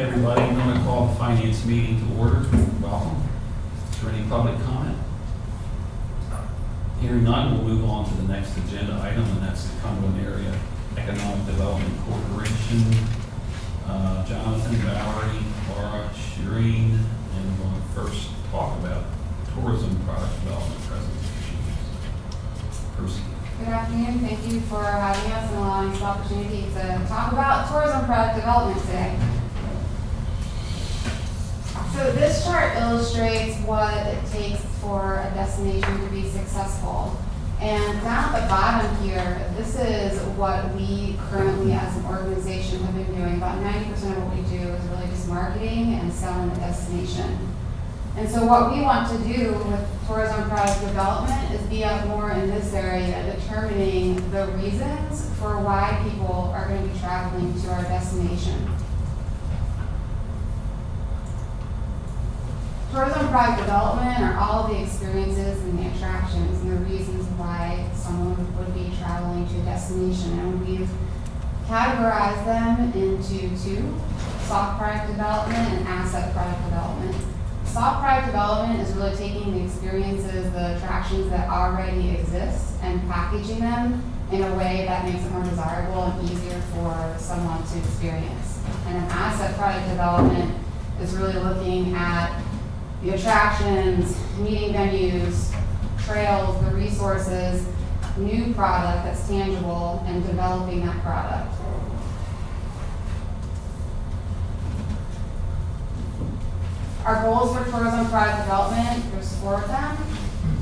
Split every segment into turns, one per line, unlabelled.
everybody. I'm going to call the finance meeting to order. Welcome. Is there any public comment? Hearing none, we'll move on to the next agenda item, and that's the Cumberland Area Economic Development Corporation. Jonathan, Valerie, Laura, Shireen, and we're going to first talk about tourism product development presentations. Proceed.
Good afternoon. Thank you for having us and allowing us the opportunity to talk about tourism product development today. So this chart illustrates what it takes for a destination to be successful. And down at the bottom here, this is what we currently as an organization have been doing. About 90% of what we do is really just marketing and selling the destination. And so what we want to do with tourism product development is be up more in this area, determining the reasons for why people are going to be traveling to our destination. Tourism product development are all the experiences and the attractions and the reasons why someone would be traveling to a destination. And we've categorized them into two: soft product development and asset product development. Soft product development is really taking the experiences, the attractions that already exist, and packaging them in a way that makes it more desirable and easier for someone to experience. And an asset product development is really looking at the attractions, meeting venues, trails, the resources, new product that's tangible, and developing that product. Our goals for tourism product development, there's 4 of them.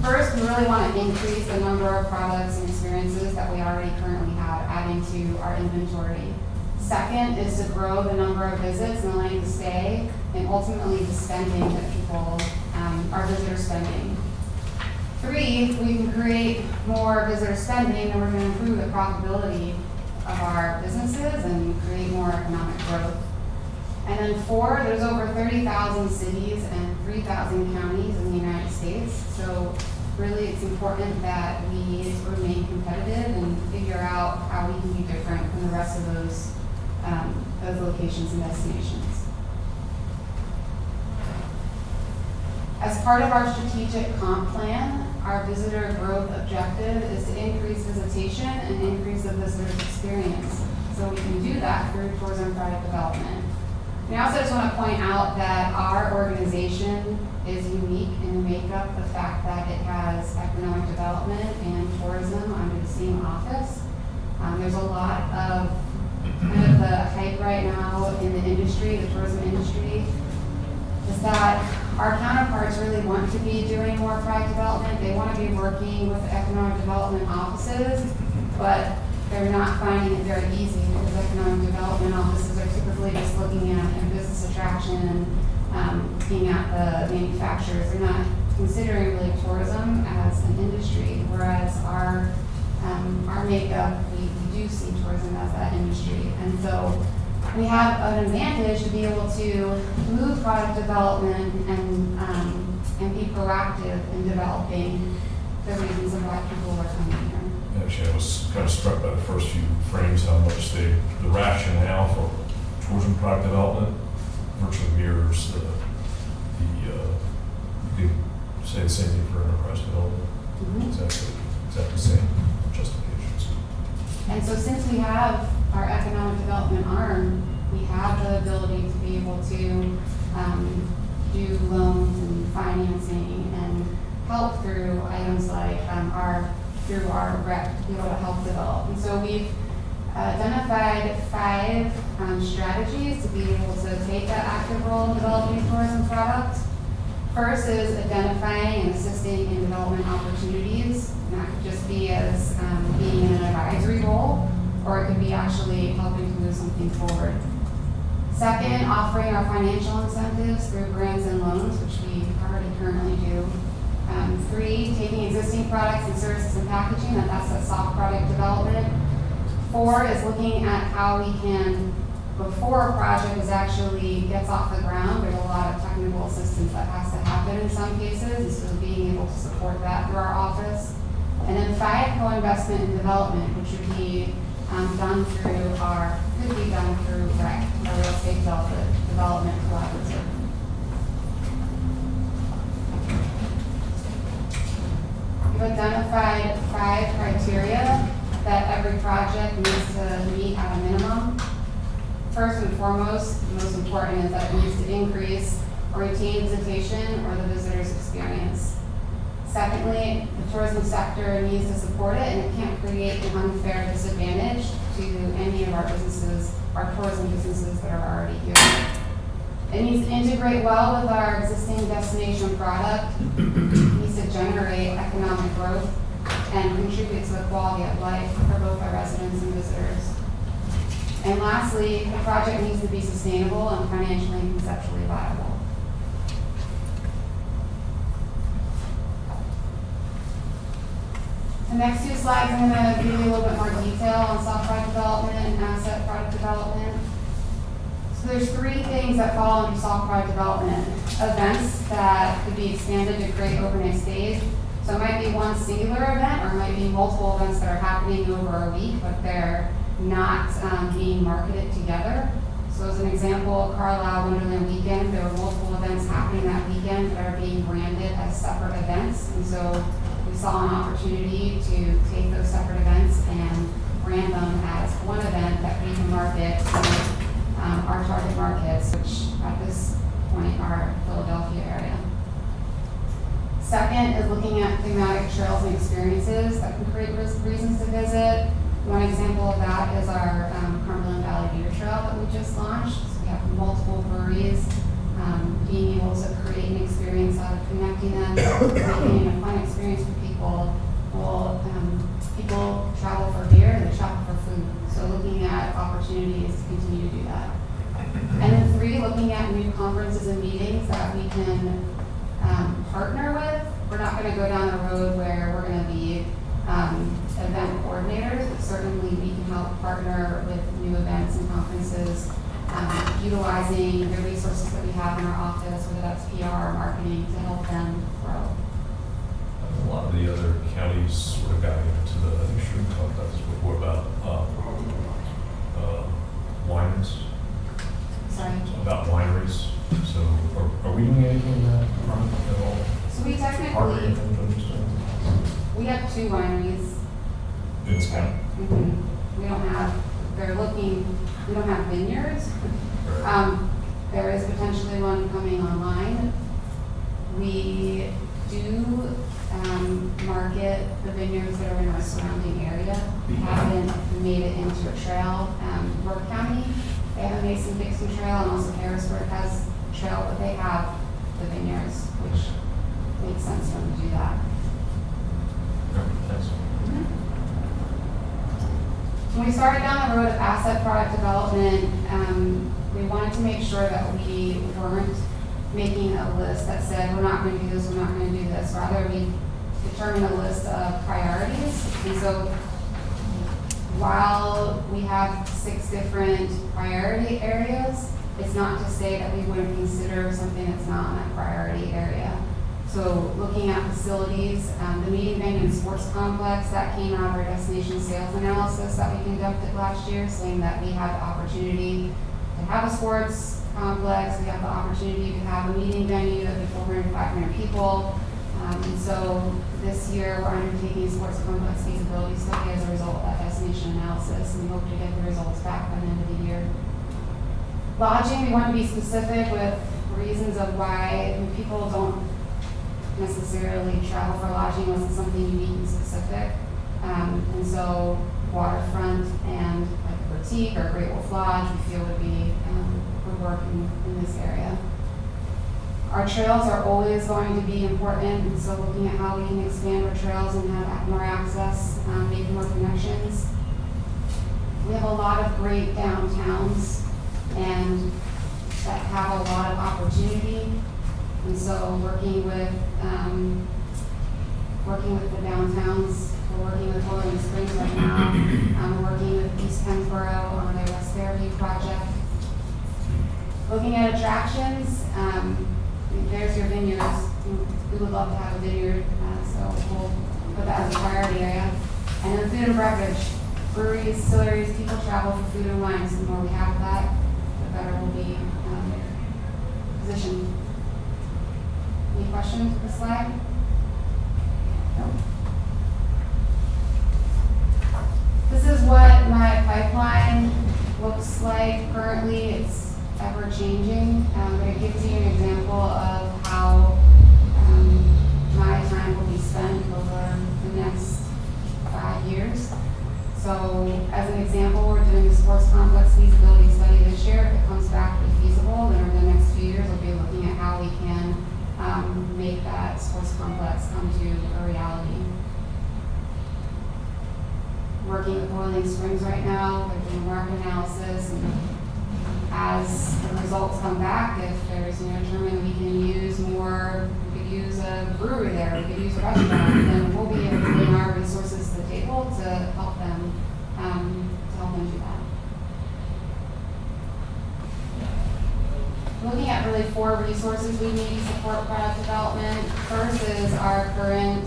First, we really want to increase the number of products and experiences that we already currently have, adding to our inventory. Second is to grow the number of visits and the length of stay, and ultimately the spending that people, our visitors spending. 3, if we can create more visitor spending, then we're going to improve the profitability of our businesses and create more economic growth. And then 4, there's over 30,000 cities and 3,000 counties in the United States. So really it's important that we remain competitive and figure out how we can be different from the rest of those locations and destinations. As part of our strategic comp plan, our visitor growth objective is to increase visitation and increase the visitor's experience. So we can do that through tourism product development. We also just want to point out that our organization is unique in the makeup, the fact that it has economic development and tourism under the same office. There's a lot of kind of the hype right now in the industry, the tourism industry, is that our counterparts really want to be doing more product development. They want to be working with economic development offices, but they're not finding it very easy because economic development offices are typically just looking at business attraction and looking at the manufacturers. They're not considering really tourism as an industry, whereas our makeup, we do see tourism as that industry. And so we have an advantage to be able to move product development and be proactive in developing the reasons of why people are coming here.
Actually, I was kind of struck by the first few frames, how much the rationale for tourism product development virtually mirrors you could say the same thing for enterprise development.
Mm-hmm.
Exactly the same justifications.
And so since we have our economic development arm, we have the ability to be able to do loans and financing and help through items like through our rep to be able to help develop. And so we've identified 5 strategies to be able to take that active role in developing tourism products. First is identifying and assisting in development opportunities. And that could just be as being in an advisory role, or it could be actually helping to move something forward. Second, offering our financial incentives through grants and loans, which we already currently do. 3, taking existing products and services and packaging, that's that soft product development. 4 is looking at how we can, before a project actually gets off the ground, there's a lot of technical assistance that has to happen in some cases, so being able to support that through our office. And then 5, co-investment in development, which would be could be done through REC, our Real Estate Development Collaborative. We've identified 5 criteria that every project needs to meet at a minimum. First and foremost, the most important is that it needs to increase or retain visitation or the visitor's experience. Secondly, the tourism sector needs to support it, and it can't create an unfair disadvantage to any of our businesses, our tourism businesses that are already here. It needs to integrate well with our existing destination product. It needs to generate economic growth and contribute to the quality of life for both our residents and visitors. And lastly, the project needs to be sustainable and financially and conceptually viable. The next 2 slides, I'm going to give you a little bit more detail on soft product development and asset product development. So there's 3 things that fall under soft product development. Events that could be expanded to create overnight stays. So it might be one singular event, or it might be multiple events that are happening over a week, but they're not being marketed together. So as an example, Carlisle Wonderland Weekend, there were multiple events happening that weekend that are being branded as separate events. And so we saw an opportunity to take those separate events and brand them as one event that we can market to our target markets, which at this point are Philadelphia area. Second is looking at thematic trails and experiences that can create reasons to visit. One example of that is our Cumberland Valley Beer Trail that we just launched. So we have multiple breweries, being able to create an experience out of connecting them, making it a fun experience for people. Well, people travel for beer, they travel for food. So looking at opportunities to continue to do that. And then 3, looking at new conferences and meetings that we can partner with. We're not going to go down a road where we're going to be event coordinators, but certainly we can help partner with new events and conferences, utilizing the resources that we have in our office, whether that's PR or marketing, to help them grow.
A lot of the other counties sort of got into the, I'm sure we talked about this before, about wineries.
Sorry.
About wineries. So are we doing anything in that front at all?
So we
Partnering
technically,
with them,
we have 2 wineries.
in this county?
We don't have, we don't have vineyards.
Right.
There is potentially one coming online. We do market the vineyards that are in our surrounding area. We haven't made it into a trail. Worth County, they have a Mason-Dixon Trail, and also Harrisburg has a trail, but they have the vineyards, which makes sense for them to do that.
Okay, thanks.
When we started down the road of asset product development, we wanted to make sure that we weren't making a list that said, we're not going to do this, we're not going to do this. Rather, we determined a list of priorities. And so while we have 6 different priority areas, it's not to say that we wouldn't consider something that's not in that priority area. So looking at facilities, the meeting venue and sports complex, that came out of our destination sales analysis that we conducted last year, saying that we have the opportunity to have a sports complex, we have the opportunity to have a meeting venue that would 400 to 500 people. And so this year we're undertaking a sports complex feasibility study as a result of that destination analysis, and we hope to get the results back by the end of the year. Lodging, we want to be specific with reasons of why people don't necessarily travel for lodging unless it's something unique and specific. And so waterfront and like a boutique or a Great Wolf Lodge we feel would work in this area. Our trails are always going to be important, and so looking at how we can expand our trails and have more access, make more connections. We have a lot of great downtowns and that have a lot of opportunity. And so working with the downtowns, we're working with Rolling Springs right now. We're working with East Pennsboro on their West Fairview project. Looking at attractions, there's your vineyards. We would love to have a vineyard, so we'll put that as a priority area. And then food and beverage. breweries, distilleries, people travel for food and wine, so the more we have of that, the better we'll be positioned. Any questions with this slide? No. This is what my pipeline looks like currently. It's ever changing, but it gives you an example of how my time will be spent over the next 5 years. So as an example, we're doing a sports complex feasibility study this year. If it comes back to be feasible, then over the next few years, we'll be looking at how we can make that sports complex come to a reality. Working with Boiling Springs right now, they're doing market analysis, and as the results come back, if there's, determined we can use more, we could use a brewery there, we could use a restaurant, then we'll be able to bring our resources to the table to help them do that. Looking at really 4 resources we need to support product development. First is our current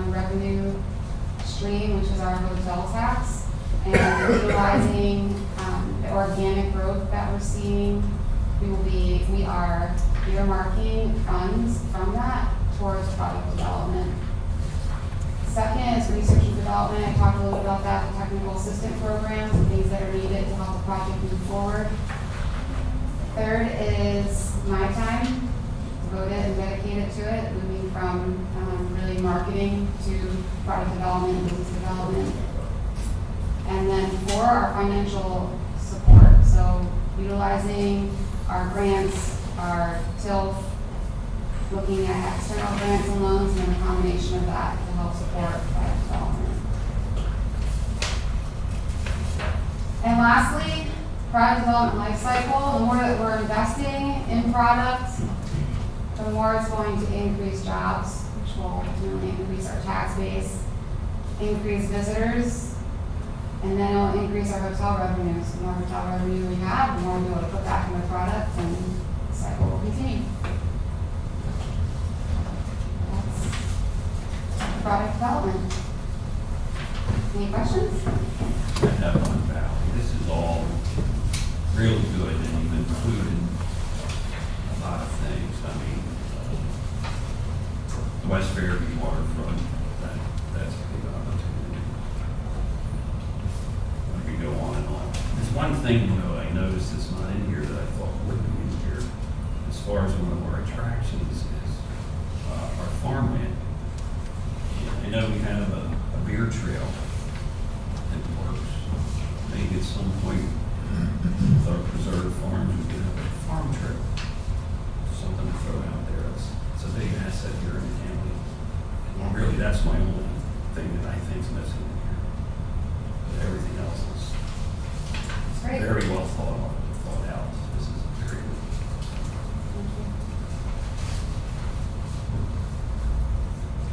revenue stream, which is our hotel tax, and utilizing the organic growth that we're seeing. We are earmarking funds from that towards product development. Second is research and development. I talked a little bit about that, the technical assistant programs, and things that are needed to help the project move forward. Third is my time, devoted and dedicated to it, moving from really marketing to product development and business development. And then 4, our financial support. So utilizing our grants, our TILF, looking at external grants and loans, and then a combination of that to help support product development. And lastly, product development life cycle. The more that we're investing in product, the more it's going to increase jobs, which will ultimately increase our tax base, increase visitors, and then it'll increase our hotel revenues. The more hotel revenue we have, the more we'll be able to put back in the product, and the cycle will continue. That's product development. Any questions?
I have one, Valley. This is all really good, and you've included a lot of things. I mean, the West Fairview waterfront, that's a big opportunity. We could go on and on. There's one thing, though, I noticed that's not in here that I thought would be in here, as far as one of our attractions is our farmland. I know we have a beer trail that works. Maybe at some point, with our preserved farms, we could have a farm trip. Something to throw out there. It's a big asset here in the county.
Yeah.
Really, that's my only thing that I think is missing in here. But everything else is
Great.
very well thought out. This is very good.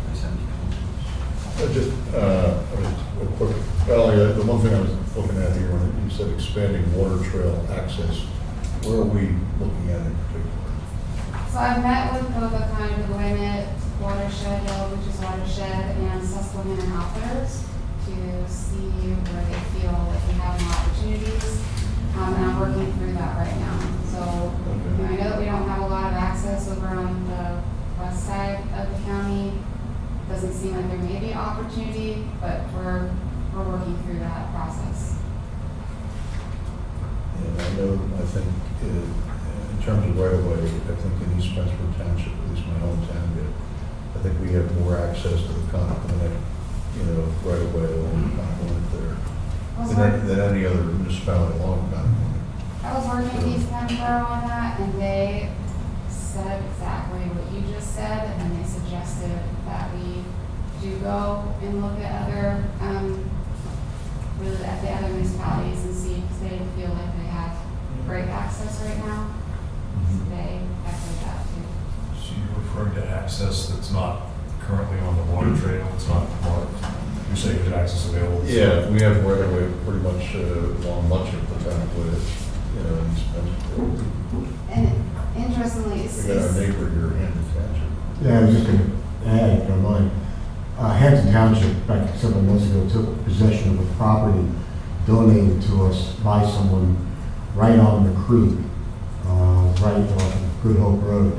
Guys have any comments?
Just a quick, Valerie, the one thing I was looking at here, when you said expanding water trail access, where are we looking at in particular?
So I've met with both the kind of Gwinnett watershed, which is watershed, and Susquehanna outfitters to see where they feel like we have more opportunities. And I'm working through that right now. So I know that we don't have a lot of access over on the west side of the county. Doesn't seem like there may be opportunity, but we're working through that process.
And I think in terms of right of way, I think in East Spencer Township, at least my hometown, I think we have more access to the Cumberland, right of way along the Cumberland there than any other municipality along the Cumberland.
I was working with East Pembroke on that, and they said exactly what you just said, and they suggested that we do go and look at other, really at the other municipalities and see, because they feel like they have great access right now. So they echoed that too.
So you're referring to access that's not currently on the water trail, it's not marked? You're saying there's access available?
Yeah, we have right of way pretty much along much of the town with it, in East Spencer.
And interestingly, it's,
We got our neighbor here, Hampton Township.
Yeah, I was just going to add, if you don't mind. Hampton Township, back several months ago, took possession of a property donated to us by someone right on the creek, right off of Good Hope Road,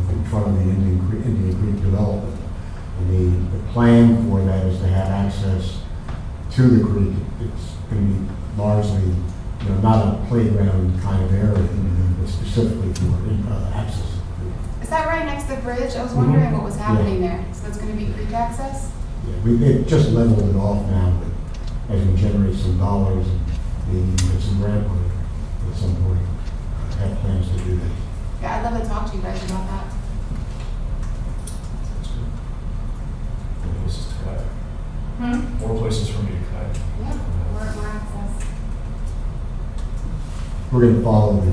in front of the Indian Creek development. And the plan for that is to have access to the creek. It's going to be largely, not a playground kind of area, but specifically for access to the creek.
Is that right next to the bridge? I was wondering what was happening there. So it's gonna be creek access?
Yeah, it just leveled it off now, but as we generate some dollars, maybe get some grant money at some point, have plans to do that.
Yeah, I'd love to talk to you guys about that.
That's good. More places to kayak.
Hmm?
More places for me to kayak.
Yeah, more access.
We're going to follow the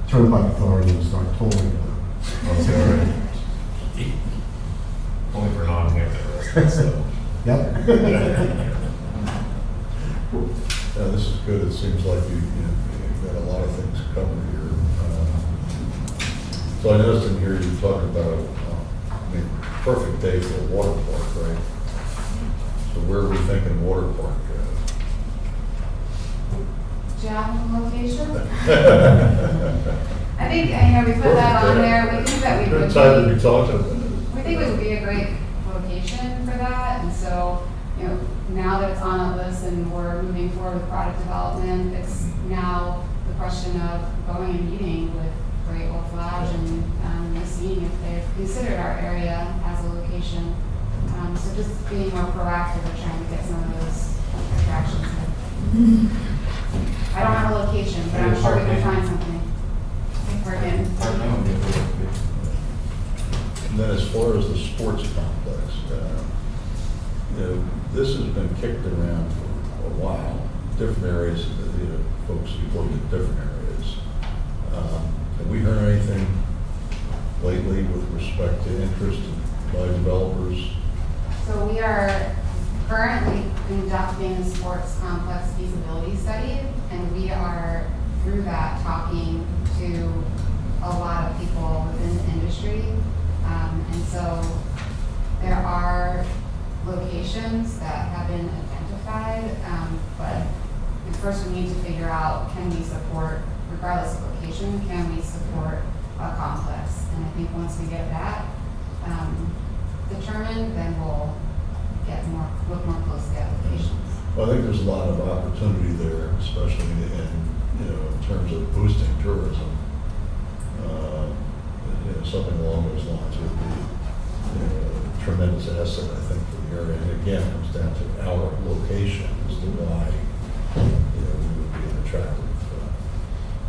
Turnpike Authority and start tolling it.
That's all right. Only for non-Hampton residents, though.
Yep.
This is good. It seems like you've got a lot of things covered here. So I noticed in here you talked about, perfect day for a water park, right? So where are we thinking water park?
Do you have a location? I think, we put that on there. We think that we would
Good time to
be,
be talking about it.
we think it would be a great location for that. And so, now that it's on a list and we're moving forward with product development, it's now the question of going and meeting with Great Wolf Lodge and seeing if they've considered our area as a location. So just being more proactive of trying to get some of those attractions in. I don't have a location, but I'm sure we can find something. Parking.
And then as far as the sports complex, this has been kicked around for a while. Different areas, folks have looked at different areas. Have we heard anything lately with respect to interest by developers?
So we are currently conducting a sports complex feasibility study, and we are through that talking to a lot of people within the industry. And so there are locations that have been identified, but first we need to figure out, can we support, regardless of location, can we support a complex? And I think once we get that determined, then we'll look more closely at locations.
Well, I think there's a lot of opportunity there, especially in terms of boosting tourism. Something along those lines would be a tremendous asset, I think, for the area. And again, it comes down to our location as to why we would be an attractive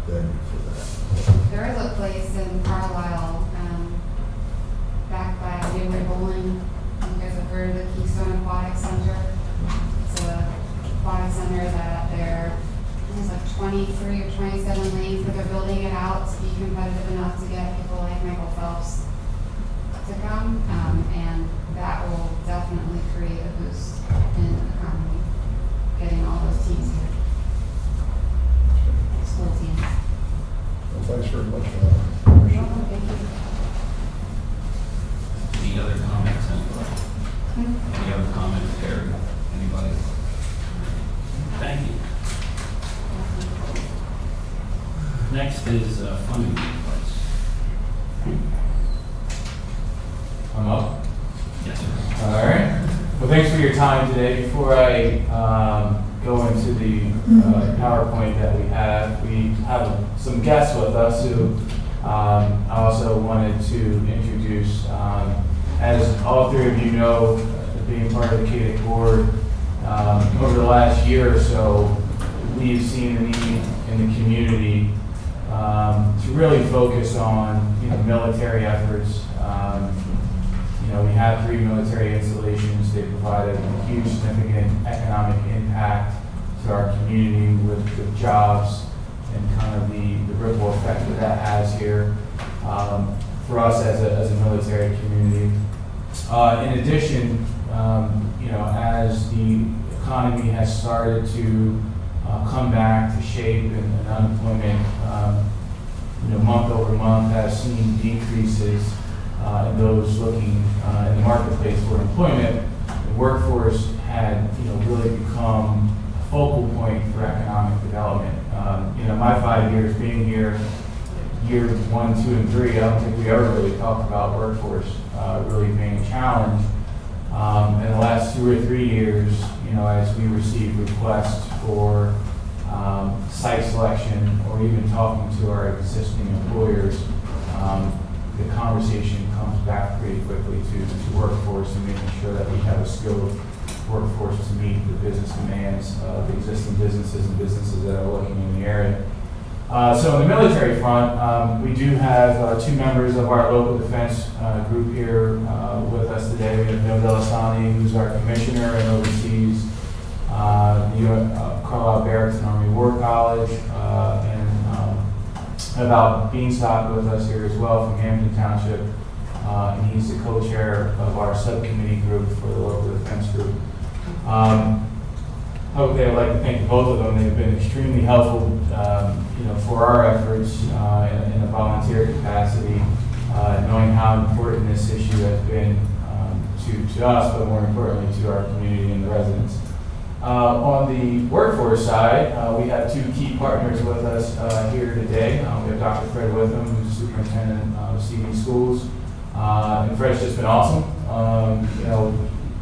venue for that.
There is a place in Carlisle, back by Newbury Bowling. You guys have heard of the Keystone Aquatic Center. It's a aquatic center that there's like 23 or 27 lanes, but they're building it out to be competitive enough to get people like Michael Phelps to come. And that will definitely create a boost in the economy, getting all those teams here. School teams.
Well, thanks very much for that. Appreciate it.
Thank you.
Any other comments, anybody? Any other comments, Terry? Anybody? Thank you. Next is funding requests.
I'm up.
Yes, sir.
All right. Well, thanks for your time today. Before I go into the PowerPoint that we have some guests with us who I also wanted to introduce. As all three of you know, being part of the KDIC board, over the last year or so, we've seen the need in the community to really focus on military efforts. We have 3 military installations. They provided a huge, significant economic impact to our community with jobs and kind of the ripple effect that has here for us as a military community. In addition, as the economy has started to come back to shape and unemployment, month over month has seen decreases in those looking in the marketplace for employment. workforce had, really become a focal point for economic development. My 5 years being here, year 1, 2, and 3, I don't think we ever really talked about workforce really being a challenge. In the last 2 or 3 years, as we receive requests for site selection or even talking to our existing employers, the conversation comes back pretty quickly to workforce and making sure that we have a skilled workforce to meet the business demands of existing businesses and businesses that are looking in the area. So on the military front, we do have 2 members of our local defense group here with us today. We have Bill Delasani, who's our commissioner and oversees the Carlisle Barracks and Army War College, and about Beanstalk with us here as well from Hampton Township. And he's the co-chair of our subcommittee group for the local defense group. Publicly, I'd like to thank both of them. They've been extremely helpful, for our efforts in a volunteer capacity, knowing how important this issue has been to us, but more importantly to our community and the residents. On the workforce side, we have 2 key partners with us here today. We have Dr. Fred Witham, who's superintendent of CV schools, and Fred's just been awesome.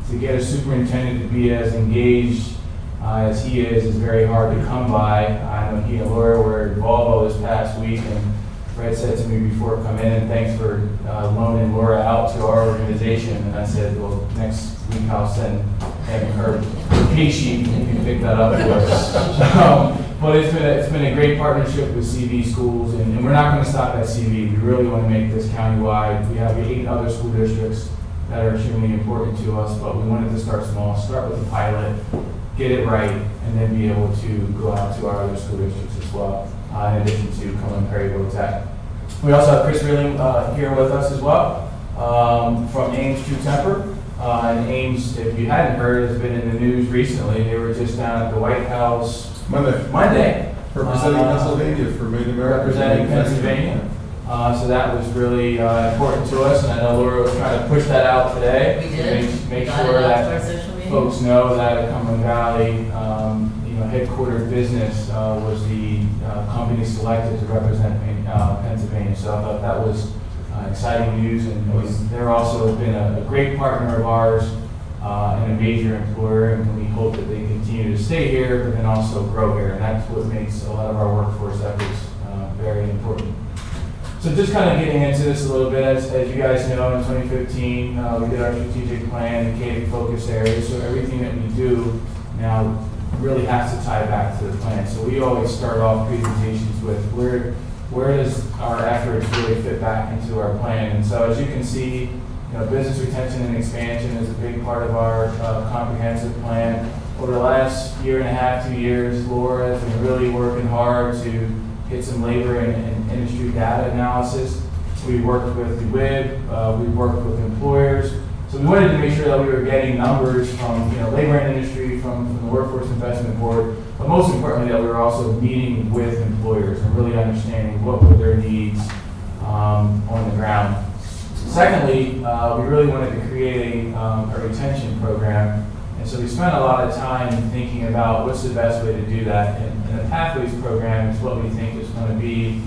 To get a superintendent to be as engaged as he is very hard to come by. I know he and Laura were involved all this past week, and Fred said to me before coming in, thanks for loaning Laura out to our organization. And I said, well, next week I'll send him her pay sheet and you can pick that up for us. But it's been a great partnership with CV schools, and we're not going to stop at CV. We really want to make this countywide. We have 8 other school districts that are extremely important to us, but we wanted to start small, start with a pilot, get it right, and then be able to go out to our other school districts as well, in addition to Cumberland, Perryville Tech. We also have Chris Reeling here with us as well, from Ames True Temper. And Ames, if you hadn't heard, has been in the news recently. They were just down at the White House Monday.
Representing Pennsylvania for Made America.
Representing Pennsylvania. So that was really important to us, and I know Laura was trying to push that out today.
We did.
To make
Got
sure
it out to
that
our social media.
folks know that Cumberland Valley, headquartered business was the company selected to represent Pennsylvania. So I thought that was exciting news, and they're also been a great partner of ours and a major employer, and we hope that they continue to stay here, but then also grow here, and that's what makes a lot of our workforce efforts very important. So just kind of getting into this a little bit, as you guys know, in 2015, we did our strategic plan and K focus areas, so everything that we do now really has to tie back to the plan. So we always start off presentations with where does our efforts really fit back into our plan. And so as you can see, business retention and expansion is a big part of our comprehensive plan. Over the last 1.5 to 2 years, Laura has been really working hard to get some labor and industry data analysis. We worked with the WIB, we worked with employers. So we wanted to make sure that we were getting numbers from labor and industry, from the Workforce Investment Board, but most importantly that we were also meeting with employers and really understanding what were their needs on the ground. Secondly, we really wanted to create a retention program, and so we spent a lot of time thinking about what's the best way to do that. And the Pathways program is what we think is going to be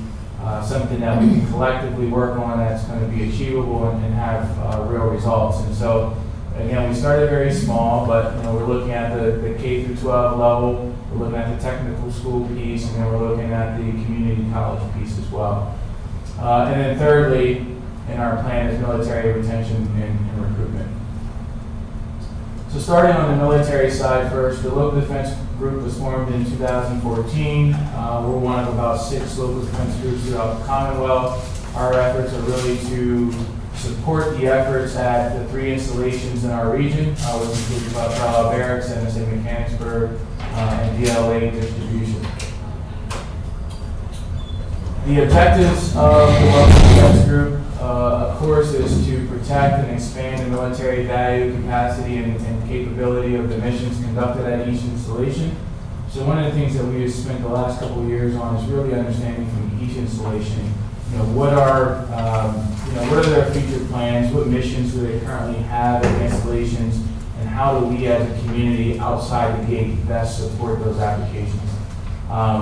something that we can collectively work on that's going to be achievable and have real results. And so, again, we started very small, but we're looking at the K through 12 level, we're looking at the technical school piece, and then we're looking at the community college piece as well. And then thirdly, in our plan is military retention and recruitment. So starting on the military side first, the local defense group was formed in 2014. We're one of about 6 local defense groups throughout the Commonwealth. Our efforts are really to support the efforts at the 3 installations in our region, which includes Carlisle Barracks, NSA Mechanicsburg, and DLA Distribution. The objectives of the local defense group, of course, is to protect and expand the military value, capacity, and capability of the missions conducted at each installation. So one of the things that we have spent the last couple of years on is really understanding from each installation, what are their future plans, what missions do they currently have at installations, and how do we as a community outside the gate best support those applications,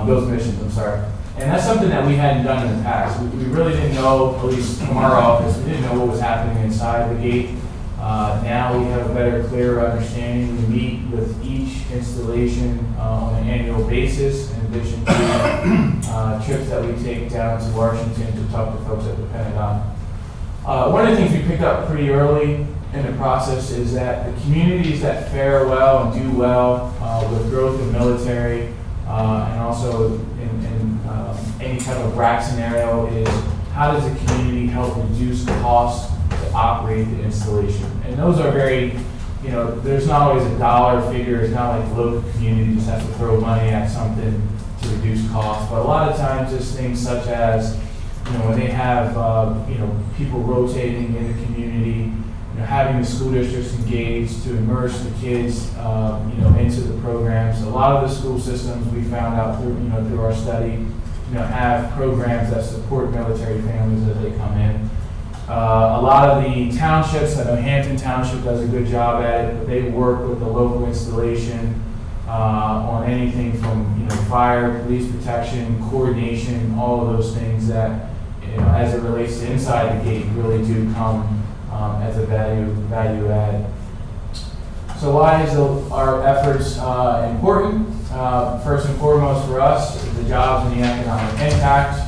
those missions, I'm sorry. And that's something that we hadn't done in the past. We really didn't know, at least from our office, we didn't know what was happening inside the gate. Now we have a better, clearer understanding. We meet with each installation on an annual basis, in addition to trips that we take down to Washington to talk to folks at the Pentagon. One of the things we picked up pretty early in the process is that the communities that fare well and do well with growth in military and also in any type of RAC scenario is how does the community help reduce costs to operate the installation? And those are very, there's not always a dollar figure. It's not like the local community just has to throw money at something to reduce costs. But a lot of times it's things such as, when they have, people rotating in the community, having the school districts engaged to immerse the kids, into the programs. A lot of the school systems we found out through our study, have programs that support military families as they come in. A lot of the townships, I know Hampton Township does a good job at it, but they work with the local installation on anything from fire, police protection, coordination, all of those things that as it relates to inside the gate really do come as a value add. So why is our efforts important? First and foremost for us, the jobs and the economic impact.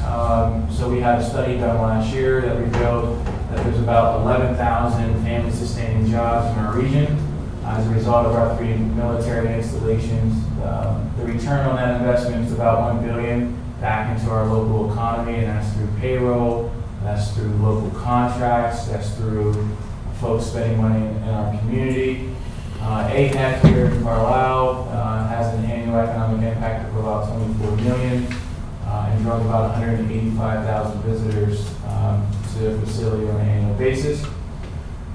So we had a study done last year that revealed that there's about 11,000 family-sustaining jobs in our region as a result of our 3 military installations. The return on that investment is about $1 billion back into our local economy, and that's through payroll, that's through local contracts, that's through folks spending money in our community. APEC here in Carlisle has an annual economic impact of about $24 million and draws about 185,000 visitors to the facility on an annual basis.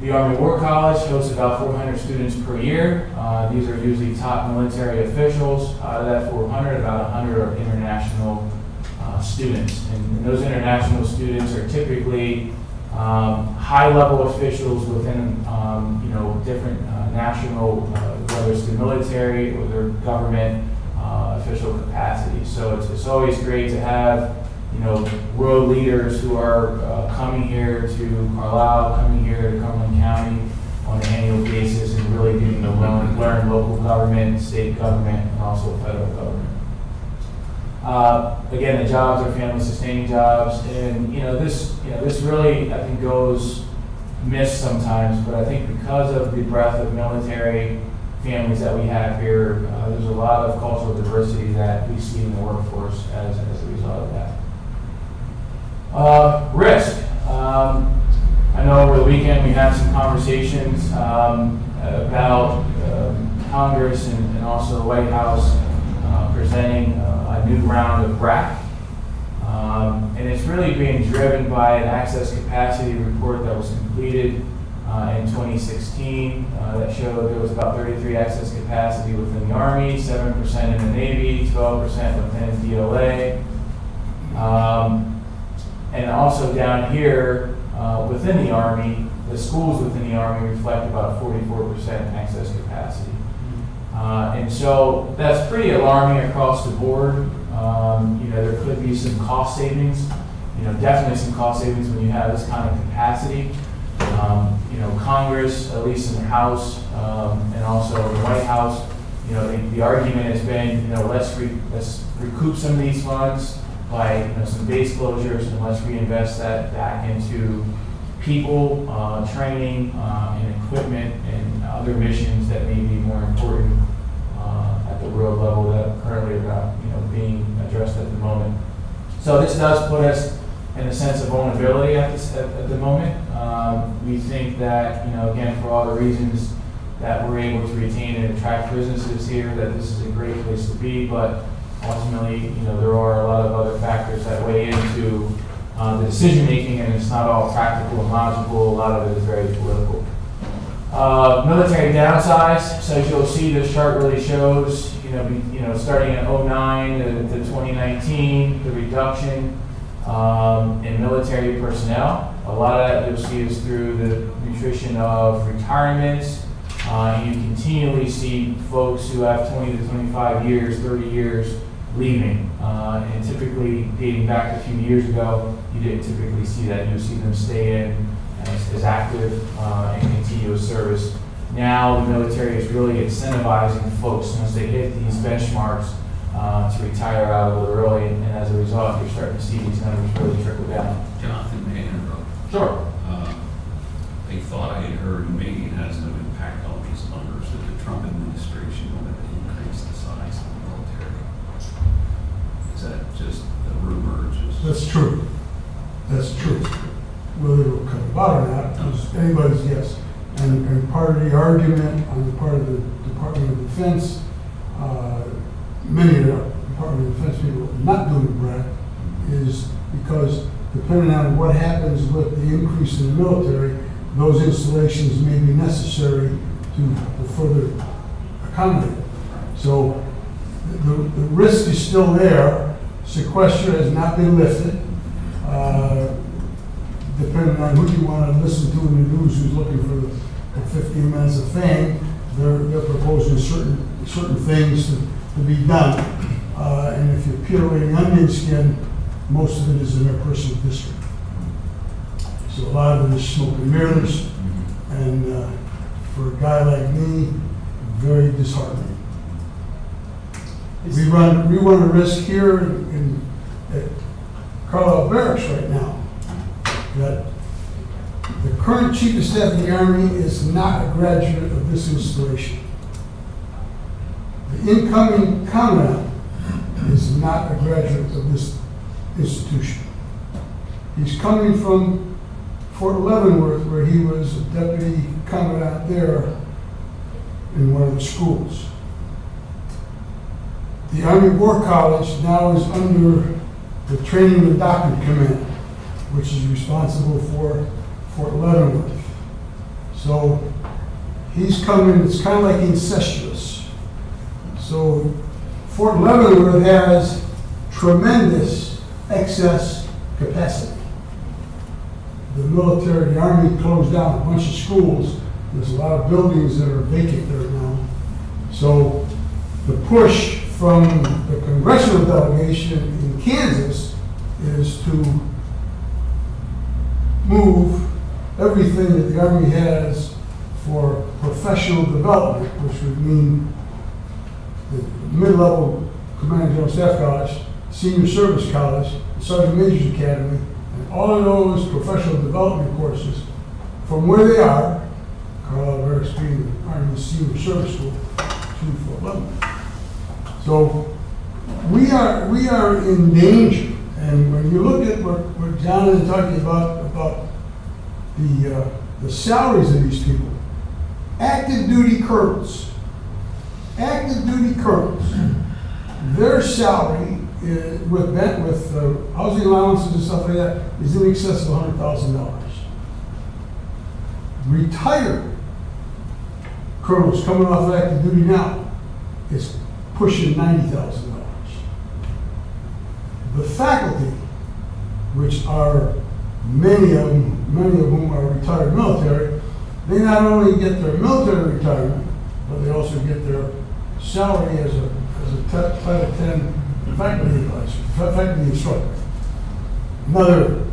The Army War College hosts about 400 students per year. These are usually top military officials. Out of that 400, about 100 are international students. And those international students are typically high-level officials within, different national, whether it's the military or their government official capacity. So it's always great to have, world leaders who are coming here to Carlisle, coming here to Cumberland County on an annual basis and really getting to learn local government, state government, and also federal government. Again, the jobs are family-sustaining jobs, and this really I think goes missed sometimes. But I think because of the breadth of military families that we have here, there's a lot of cultural diversity that we see in the workforce as a result of that. Risk. I know over the weekend we had some conversations about Congress and also the White House presenting a new round of RAC. And it's really being driven by an access capacity report that was completed in 2016 that showed there was about 33 access capacity within the Army, 7% in the Navy, 12% within DLA. And also down here within the Army, the schools within the Army reflect about 44% access capacity. And so that's pretty alarming across the board. There could be some cost savings, definitely some cost savings when you have this kind of capacity. Congress, at least in the House, and also the White House, the argument has been, let's recoup some of these funds by some base closures, and let's reinvest that back into people, training, and equipment, and other missions that may be more important at the world level that currently are not, being addressed at the moment. So this does put us in a sense of vulnerability at the moment. We think that, again, for all the reasons that we're able to retain and attract businesses here, that this is a great place to be, but ultimately, there are a lot of other factors that weigh into the decision making, and it's not all practical and logical. A lot of it is very political. Military downsize. So as you'll see, this chart really shows, starting in 2009 to 2019, the reduction in military personnel. A lot of that you'll see is through the nutrition of retirements, And you continually see folks who have 20 to 25 years, 30 years leaving. And typically, dating back a few years ago, you didn't typically see that. You would see them stay in as active and continuous service. Now, the military is really incentivizing folks once they hit these benchmarks to retire out a little early. And as a result, you're starting to see these numbers really trickle down.
Jonathan, may I interrupt?
Sure.
A thought I had heard, and maybe it has no impact on these numbers, that the Trump administration wanted to increase the size of the military. Is that just a rumor, or just?
That's true. That's true. Whether it will come about or not is anybody's guess. And part of the argument on the part of the Department of Defense, many of the Department of Defense people not doing the BRAC, is because depending on what happens with the increase in the military, those installations may be necessary to further accommodate. So the risk is still there. Sequester has not been lifted. Depending on who you want to listen to in the news, who's looking for the 15 minutes of fame, they're proposing certain things to be done. And if you peel away the onion skin, most of it is in their personal district. So a lot of it is smoke and mirrors, and for a guy like me, very disheartening. We run a risk here at Carlisle Barracks right now that the current Chief of Staff of the Army is not a graduate of this installation. The incoming Commandant is not a graduate of this institution. He's coming from Fort Leavenworth, where he was a Deputy Commandant there in one of the schools. The Army War College now is under the Training and Doctrine Command, which is responsible for Fort Leavenworth. So he's coming, it's kind of like incestuous. So Fort Leavenworth has tremendous excess capacity. The military, the Army closed down a bunch of schools. There's a lot of buildings that are vacant there now. So the push from the congressional delegation in Kansas is to move everything that the Army has for professional development, which would mean the mid-level Command General Staff College, Senior Service College, Sergeant Major's Academy, and all of those professional development courses from where they are, Carlisle Barracks being the Army Senior Service School, to Fort Leavenworth. So we are in danger. And when you look at what John is talking about the salaries of these people, active duty colonels, their salary is, with housing allowances and stuff like that, is in excess of $100,000. Retired colonels coming off active duty now is pushing $90,000. The faculty, which are many of whom are retired military, they not only get their military retirement, but they also get their salary as a Title 10 faculty advisor, faculty instructor. Another,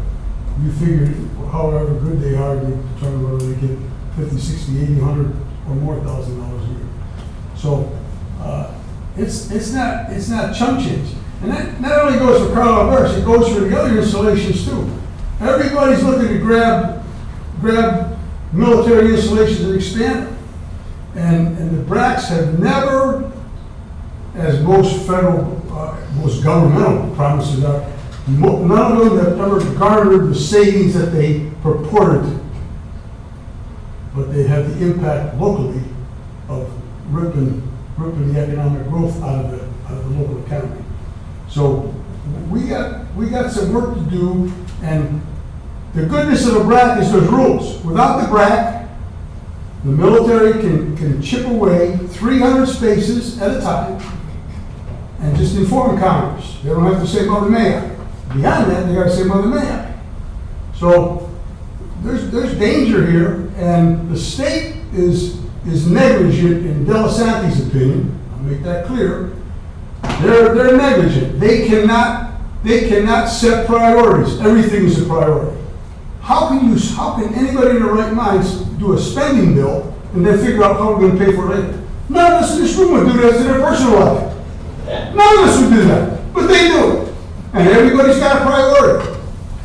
you figure however good they are, you determine whether they get 50, 60, 80, 100 or more $1,000 a year. So it's not chump change. And that not only goes for Carlisle Barracks, it goes for the other installations too. Everybody's looking to grab military installations and expand them. And the BRACs have never, as most federal, most governmental promises are, none of them have ever garnered the savings that they purported to. But they have the impact locally of ripping the economic growth out of the local economy. So we got some work to do, and the goodness of the BRAC is there's rules. Without the BRAC, the military can chip away 300 spaces at a time and just inform Congress. They don't have to say Mother May I. Beyond that, they got to say Mother May I. So there's danger here, and the state is is negligent in Delasanti's opinion, I'll make that clear. They're negligent. They cannot set priorities. Everything is a priority. How can anybody in their right mind do a spending bill and then figure out how we're gonna pay for it later? None of us in this room would do that in their personal life. None of us would do that, but they do it. And everybody's got a priority.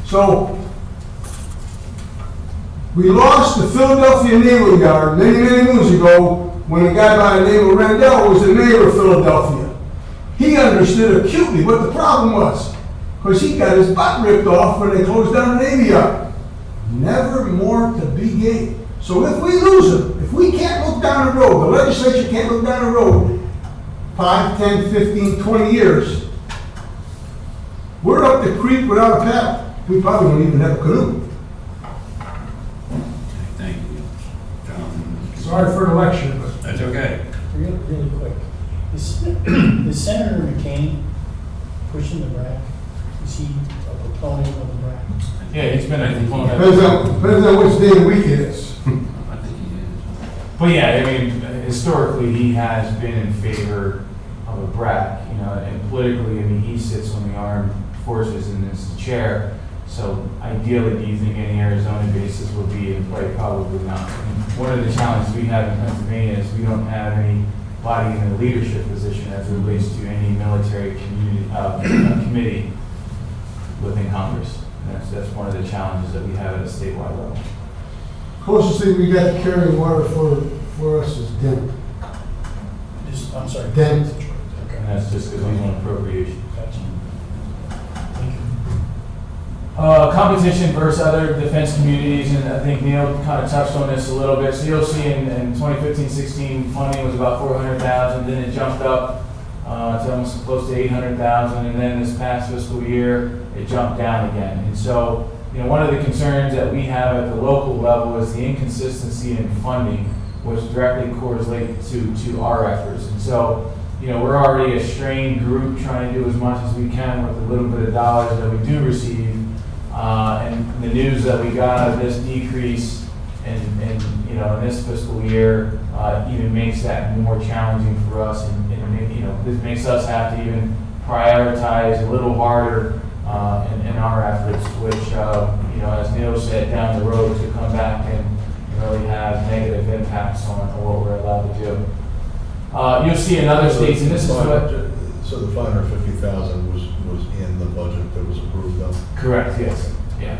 So, we lost the Philadelphia Naval Guard many, many moons ago when a guy by the name of Randall was the mayor of Philadelphia. He understood acutely what the problem was, because he got his butt ripped off when they closed down the Navy Yard. Never more to be gained. So if we lose them, if we can't look down the road, the legislature can't look down the road 5, 10, 15, 20 years, we're up the creek without a paddle. We probably don't even have a canoe.
Thank you, Jonathan.
Sorry for the lecture, but
That's okay.
Really quick. Is Senator McCain pushing the BRAC? Is he a proponent of the BRAC?
Yeah, it's been a component.
depends on which day of the week it is.
I think he is.
But yeah, I mean, historically, he has been in favor of a BRAC, you know, and politically, I mean, he sits on the armed forces and is the chair. So ideally, do you think any Arizona bases will be in play? Probably not. And one of the challenges we have in Pennsylvania is we don't have anybody in a leadership position as it relates to any military committee within Congress. And that's one of the challenges that we have at a statewide level.
Closest thing we got to carrying water for us is Dent.
I'm sorry.
Dent.
Okay.
And that's just because we want appropriation.
Gotcha. Thank you.
Competition versus other defense communities, and I think Neil kind of touched on this a little bit. So you'll see in 2015-16 funding was about $400,000, then it jumped up to almost close to $800,000, and then this past fiscal year it jumped down again. And so, you know, one of the concerns that we have at the local level is the inconsistency in funding, which directly correlates to our efforts. And so, you know, we're already a strained group trying to do as much as we can with the little bit of dollars that we do receive. And the news that we got of this decrease in you know, in this fiscal year even makes that more challenging for us, and you know, this makes us have to even prioritize a little harder in our efforts, which you know, as Neil said, down the road could come back and really have negative impacts on what we're allowed to do. You'll see in other states, and this is what.
So the 550,000 was in the budget that was approved of?
Correct, yes, yeah.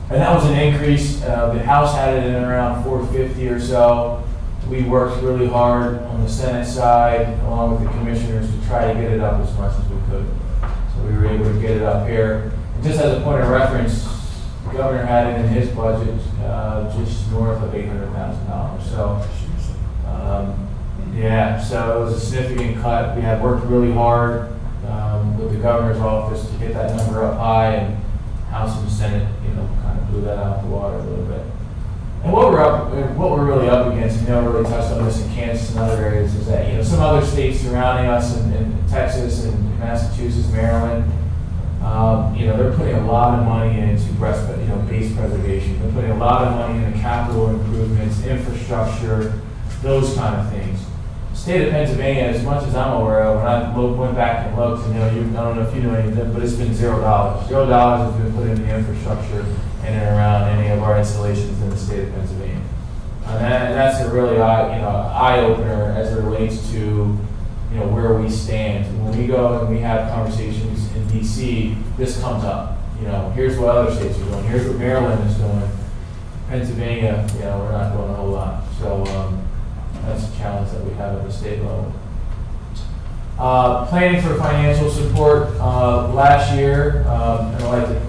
And that was an increase, the House had it in around 450 or so. We worked really hard on the Senate side, along with the commissioners, to try to get it up as much as we could. So we were able to get it up here. And just as a point of reference, the governor had it in his budget, just north of $800,000. So, yeah, so it was a significant cut. We had worked really hard with the governor's office to get that number up high, and House and Senate, you know, kind of blew that out of the water a little bit. And what we're really up against, and Neil really touched on this in Kansas and other areas, is that, you know, some other states surrounding us in Texas and Massachusetts, Maryland, you know, they're putting a lot of money into base preservation. They're putting a lot of money into capital improvements, infrastructure, those kind of things. State of Pennsylvania, as much as I'm aware of, when I went back and looked, and I don't know if you know anything, but it's been $0. $0 has been put into the infrastructure in and around any of our installations in the state of Pennsylvania. And that's a really eye opener as it relates to, you know, where we stand. When we go and we have conversations in DC, this comes up. You know, here's what other states are doing. Here's what Maryland is doing. Pennsylvania, you know, we're not doing a whole lot. So that's a challenge that we have at the state level. Planning for financial support last year, and I'd like to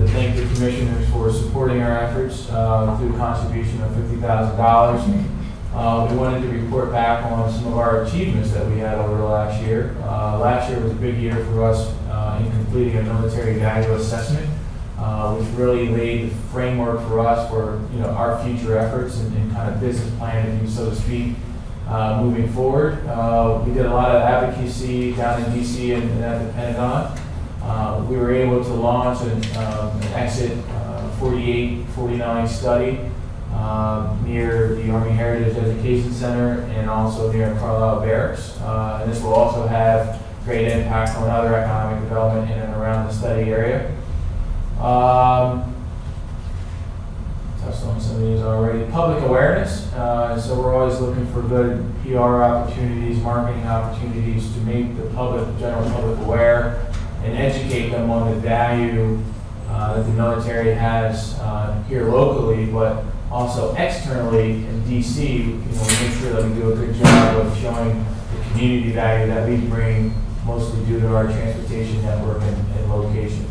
thank the commissioners for supporting our efforts through a contribution of $50,000. We wanted to report back on some of our achievements that we had over the last year. Last year was a big year for us in completing a military value assessment, which really laid the framework for us for, you know, our future efforts and kind of business plan, if you so to speak, moving forward. We did a lot of advocacy down in DC and at the Pentagon. We were able to launch an exit 48-49 study near the Army Heritage Education Center and also near Carlisle Barracks. And this will also have great impact on other economic development in and around the study area. Touched on some of these already. Public awareness. So we're always looking for good PR opportunities, marketing opportunities to make the general public aware and educate them on the value that the military has here locally, but also externally in DC. We make sure that we do a good job of showing the community value that we bring, mostly due to our transportation network and location.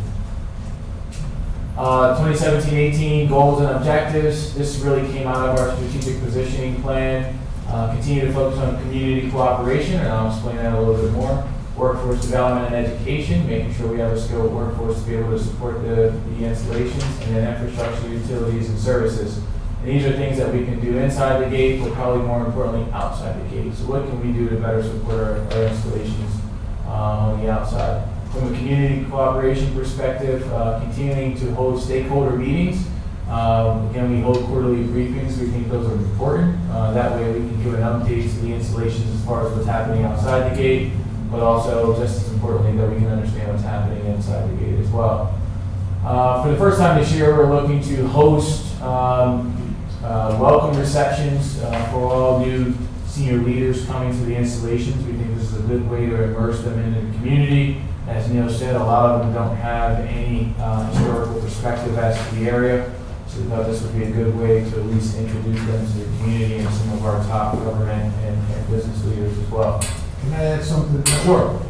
2017-18 goals and objectives. This really came out of our strategic positioning plan. Continue to focus on community cooperation, and I'll explain that a little bit more. Workforce development and education, making sure we have a skilled workforce to be able to support the installations, and then infrastructure, utilities, and services. And these are things that we can do inside the gate, but probably more importantly, outside the gate. So what can we do to better support our installations on the outside? From a community cooperation perspective, continuing to hold stakeholder meetings. Again, we hold quarterly briefings. We think those are important. That way we can give an update to the installations as far as what's happening outside the gate, but also just as importantly that we can understand what's happening inside the gate as well. For the first time this year, we're looking to host welcome receptions for all new senior leaders coming to the installations. We think this is a good way to immerse them into the community. As Neil said, a lot of them don't have any historical perspective as to the area, so we thought this would be a good way to at least introduce them to the community and some of our top government and business leaders as well.
Can I add something?
Sure.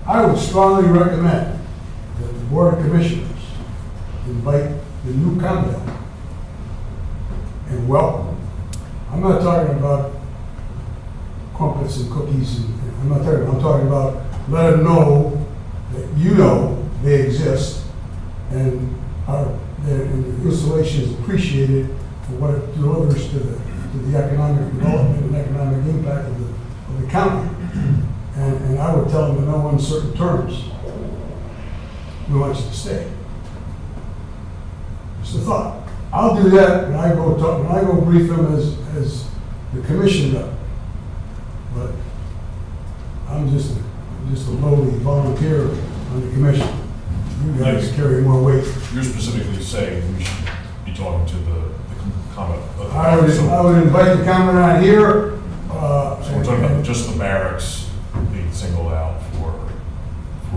I would strongly recommend that the Board of Commissioners invite the new Cumberland and welcome. I'm not talking about crumpets and cookies, I'm talking about let them know that they exist and their installation is appreciated for what it delivers to the economic development and economic impact of the county. And I would tell them in no uncertain terms, we want you to stay. Just a thought. I'll do that when I go brief them as the commissioner. But I'm just a lowly volunteer on the commission. You guys carry more weight.
You're specifically saying we should be talking to the comment.
I would invite the commandant here.
So we're talking about just the barracks being singled out for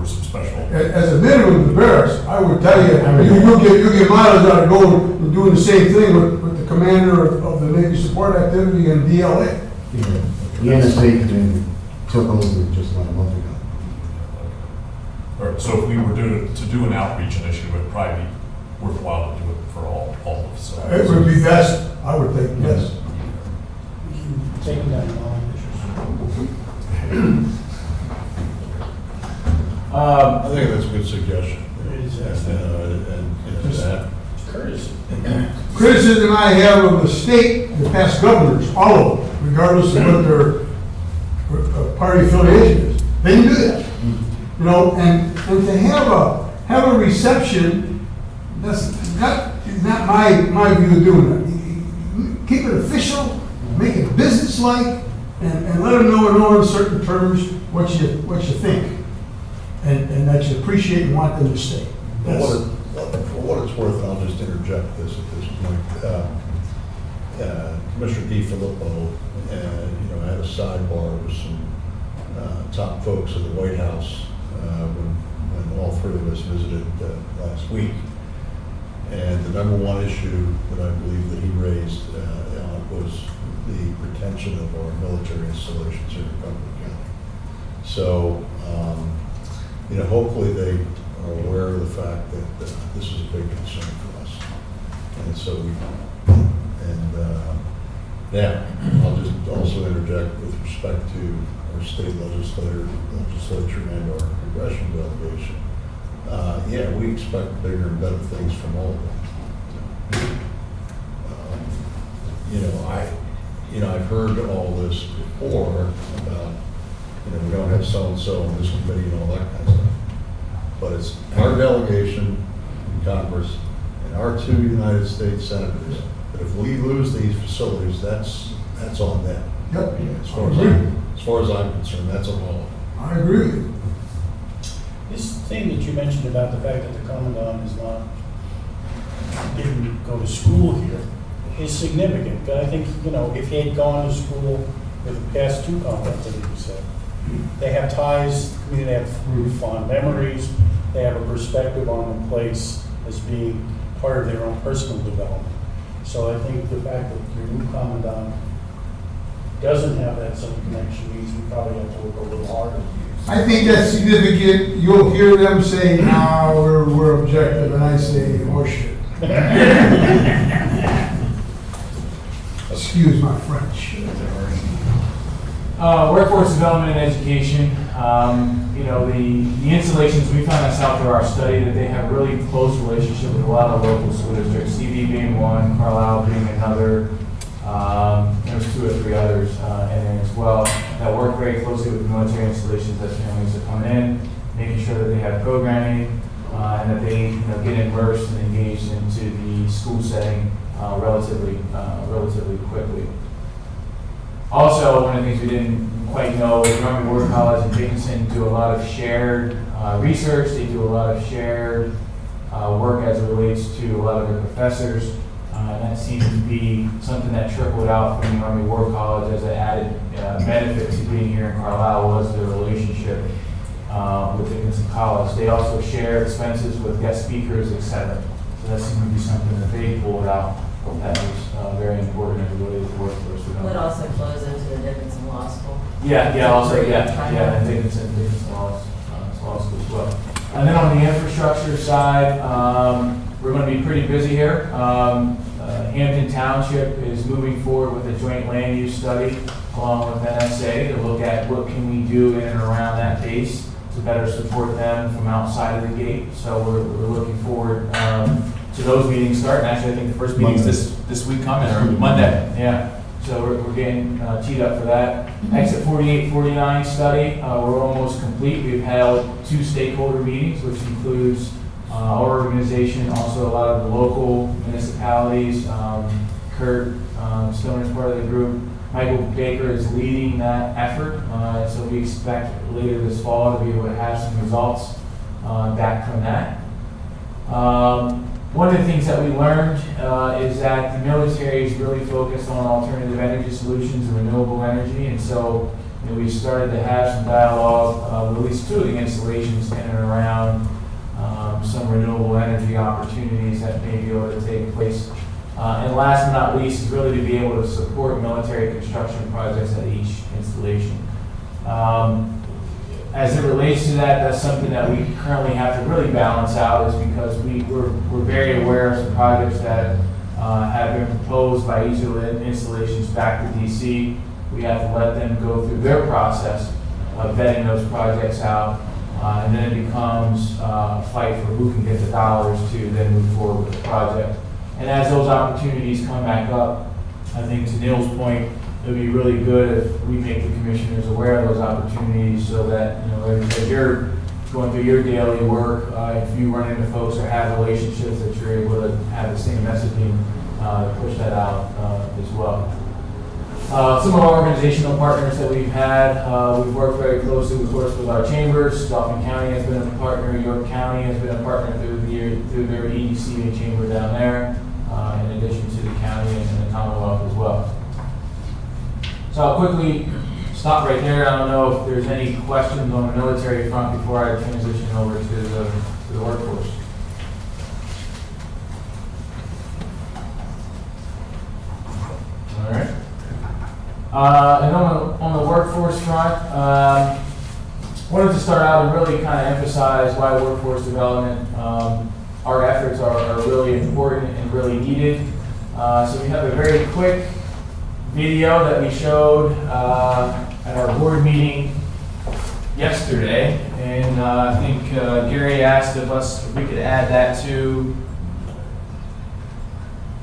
some special.
As a minimum, the barracks, I would tell you, you'll get mileage out of going and doing the same thing with the commander of the Navy Support Activity and DLA.
The NSA committee took over just about a month ago.
All right, so if we were to do an outreach initiative, it would probably be worthwhile to do it for all of us.
It would be best, I would think, yes.
Taking down all pictures.
I think that's a good suggestion.
It is,
And that,
Courtesy.
Criticism I have of the state, the past governors, all of them, regardless of what their party affiliation is, they can do that. And to have a reception, that is not my view of doing that. Keep it official, make it businesslike, and let them know in no uncertain terms what you think, and that you appreciate and want them to stay.
for what it's worth, I'll just interject this at this point. Commissioner DiFilippo, had a sidebar with some top folks at the White House when all three of us visited last week. And the number one issue that I believe that he raised was the retention of our military installations here in Cumberland County. So, hopefully they are aware of the fact that this is a big concern for us. And so now, I'll just also interject with respect to our state legislature and our congressional delegation. We expect bigger and better things from all of them. I've heard all this before about, we don't have so-and-so on this committee and all that kind of stuff. But it's our delegation in Congress and our two United States senators But if we lose these facilities, that's on them.
Yep.
As far as I'm concerned, that's on all of them.
I agree with you.
This thing that you mentioned about the fact that the commandant didn't go to school here is significant. But I think, if he had gone to school with the past two commandants that you said, they have ties, the community have fond memories, they have a perspective on the place as being part of their own personal development. So I think the fact that your new commandant doesn't have that same connection means we probably have to work a little harder.
I think that's significant. You'll hear them say, "No, we're objective," and I say, "Horseshit." Excuse my French.
Workforce development and education, the installations, we found this out through our study that they have a really close relationship with a lot of local school districts, CV being one, Carlisle being another, there's 2 or 3 others in there as well, that work very closely with military installations as families that come in, making sure that they have programming, and that they get immersed and engaged into the school setting relatively quickly. Also, one of the things we didn't quite know is Army War College and Dickinson do a lot of shared research. They do a lot of shared work as it relates to a lot of their professors. And that seems to be something that trickled out from the Army War College as an added benefit to being here in Carlisle was their relationship with Dickinson College. They also share expenses with guest speakers, etc. So that seemed to be something that they pulled out that was very important as it related to workforce
Well, it
development.
also flows into the Dickinson Law School.
And Dickinson Law School as well. And then on the infrastructure side, we're going to be pretty busy here. Hampton Township is moving forward with a joint land use study along with NSA to look at what can we do in and around that base to better support them from outside of the gate. So we're looking forward to those meetings starting. Actually, I think the first meeting's this week coming, or Monday. Yeah. So we're getting teed up for that. Exit 4849 study, we're almost complete. We've held 2 stakeholder meetings, which includes our organization, also a lot of the local municipalities. Kurt Stoner's part of the group. Michael Baker is leading that effort. So we expect later this fall to be able to have some results back from that. One of the things that we learned is that the military is really focused on alternative energy solutions and renewable energy, and so we started to have some dialogue with at least 2 of the installations in and around some renewable energy opportunities that may be able to take place. And last but not least is really to be able to support military construction projects at each installation. As it relates to that, that's something that we currently have to really balance out, is because we're very aware of some projects that have been proposed by each of the installations back to DC. We have to let them go through their process of vetting those projects out, and then it becomes a fight for who can get the dollars to then move forward with the project. And as those opportunities come back up, I think to Neil's point, it would be really good if we make the commissioners aware of those opportunities so that, as you're going through your daily work, if you run into folks or have relationships, that you're able to have the same messaging to push that out as well. Some of our organizational partners that we've had, we've worked very closely, of course, with our chambers. Dauphin County has been a partner. York County has been a partner through their EDC and chamber down there, in addition to the county and the Commonwealth as well. So I'll quickly stop right there. I don't know if there's any questions on the military front before I transition over to the workforce. All right. And on the workforce front, wanted to start out and really kind of emphasize why workforce development, our efforts are really important and really needed. So we have a very quick video that we showed at our board meeting yesterday, and I think Gary asked of us if we could add that to.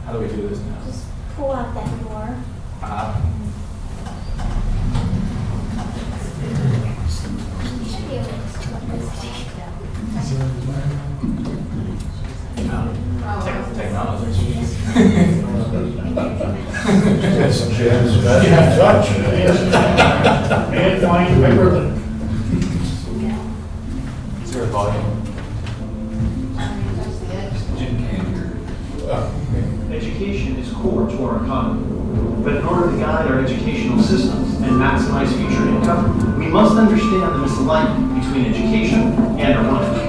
How do we do this now?
Just pull out that door. You should be able to stop this thing.
Technology.
Yeah, Dutch, man, fine, paper.
Is there a volume?
Touch the edge.
Jim can't hear.
Education is core to our economy. But in order to guide our educational systems and maximize future income, we must understand the misalignment between education and our money.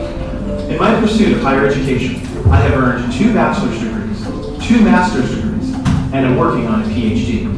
In my pursuit of higher education, I have earned 2 bachelor's degrees, 2 master's degrees, and am working on a PhD.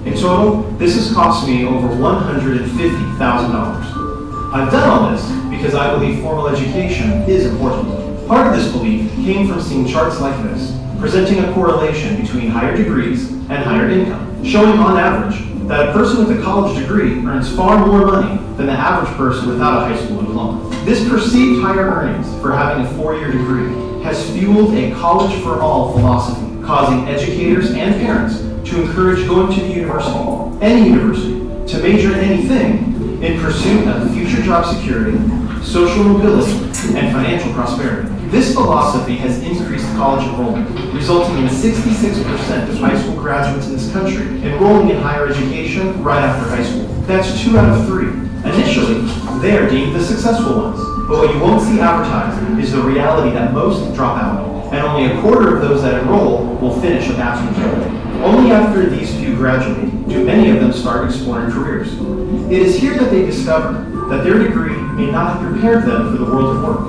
In total, this has cost me over $150,000. I've done all this because I believe formal education is important. Part of this belief came from seeing charts like this, presenting a correlation between higher degrees and higher income, showing on average that a person with a college degree earns far more money than the average person without a high school diploma. This perceived higher earnings for having a 4-year degree has fueled a college-for-all philosophy, causing educators and parents to encourage going to the university, any university, to major in anything in pursuit of future job security, social mobility, and financial prosperity. This philosophy has increased college enrollment, resulting in 66% of high school graduates in this country enrolling in higher education right after high school. That's 2 out of 3. Initially, they are deemed the successful ones, but what you won't see advertised is the reality that most drop out, and only a quarter of those that enroll will finish a bachelor's degree. Only after these few graduate do many of them start exploring careers. It is here that they discover that their degree may not have prepared them for the world of work.